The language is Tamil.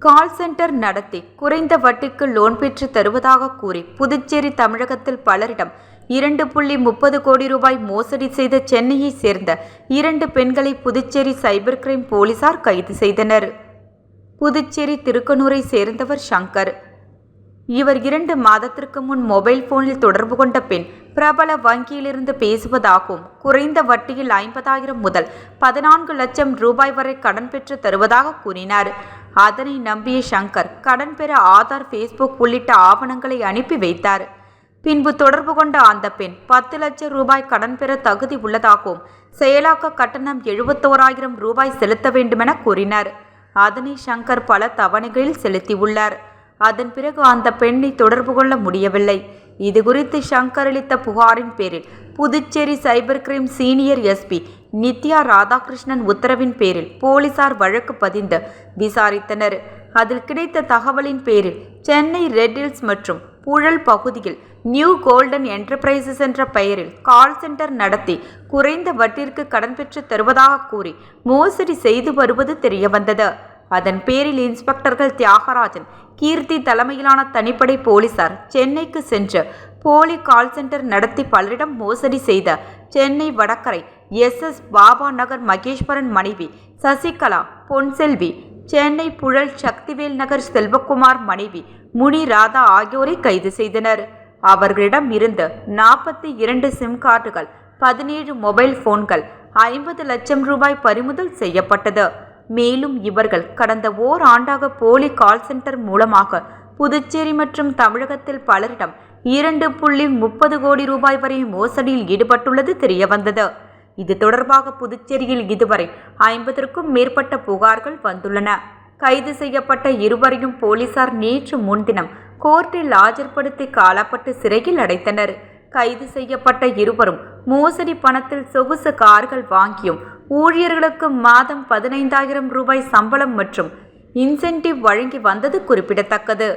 கால் சென்டர் நடத்தி குறைந்த வட்டிக்கு லோன் பெற்று தருவதாக கூறி புதுச்சேரி தமிழகத்தில் பலரிடம் 2.30 கோடி ரூபாய் மோசடி செய்த சென்னையை சேர்ந்த 2 பெண்களை புதுச்சேரி சைபர் கிரைம் போலீசார் கைது செய்தனர். புதுச்சேரி திருக்கனூரை சேர்ந்தவர் சங்கர். இவர் 2 மாதத்திற்கு முன் மொபைல் போனில் தொடர்பு கொண்ட பெண் பிரபல வங்கியிலிருந்து பேசுவதாகவும் குறைந்த வட்டியில் 50,000 முதல் 14 லட்சம் ரூபாய் வரை கடன் பெற்று தருவதாக கூறினார். அதனை நம்பிய சங்கர் கடன் பெற ஆதார், ஃபேஸ்புக் உள்ளிட்ட ஆவணங்களை அனுப்பி வைத்தார். பின்பு தொடர்பு கொண்ட அந்த பெண் 10 லட்சம் ரூபாய் கடன் பெற தகுதி உள்ளதாகவும் செயலாக்க கட்டணம் 71,000 ரூபாய் செலுத்த வேண்டுமென கூறினார். அதனை சங்கர் பல தவணைகளில் செலுத்தியுள்ளார். அதன் பிறகு அந்த பெண்ணை தொடர்பு கொள்ள முடியவில்லை. இதுகுறித்து சங்கர் அளித்த புகாரின் பேரில் Puducherry cyber crime senior SP Nithya Radhakrishnan உத்தரவின் பேரில் போலீசார் வழக்கு பதிந்து விசாரித்தனர். அதில் கிடைத்த தகவலின் பேரில் சென்னை ரெட் ஹில்ஸ் மற்றும் புழல் பகுதியில் நியூ கோல்டன் என்டர்பிரைசஸ் என்ற பெயரில் கால் சென்டர் நடத்தி குறைந்த வட்டிற்கு கடன் பெற்று தருவதாக கூறி மோசடி செய்து வருவது தெரியவந்தது. அதன் பேரில் இன்ஸ்பெக்டர்கள் தியாகராஜன், கீர்த்தி தலைமையிலான தனிப்படை போலீசார் சென்னைக்கு சென்று போலி கால் சென்டர் நடத்தி பலரிடம் மோசடி செய்த சென்னை வடகரை SS பாபா நகர் மகேஸ்வரன் மனைவி சசிகலா பொன்செல்வி, சென்னை புழல் சக்திவேல் நகர் செல்வகுமார் மனைவி முனி ராதா ஆகியோரை கைது செய்தனர். அவர்களிடம் இருந்து 42 சிம் கார்டுகள், 17 மொபைல் போன்கள், 50 லட்சம் ரூபாய் பறிமுதல் செய்யப்பட்டது. மேலும் இவர்கள் கடந்த ஓராண்டாக போலி கால் சென்டர் மூலமாக புதுச்சேரி மற்றும் தமிழகத்தில் பலரிடம் 2.30 கோடி ரூபாய் வரை மோசடியில் ஈடுபட்டுள்ளது தெரியவந்தது. இது தொடர்பாக புதுச்சேரியில் இதுவரை 50க்கும் மேற்பட்ட புகார்கள் வந்துள்ளன. கைது செய்யப்பட்ட இருவரையும் போலீசார் நேற்று முன்தினம் கோர்ட்டில் ஆஜர்படுத்தி காலப்பட்டு சிறையில் அடைத்தனர். கைது செய்யப்பட்ட இருவரும் மோசடி பணத்தில் சொகுசு கார்கள் வாங்கியும் ஊழியர்களுக்கு மாதம் 15,000 ரூபாய் சம்பளம் மற்றும் இன்சென்டிவ் வழங்கி வந்தது குறிப்பிடத்தக்கது.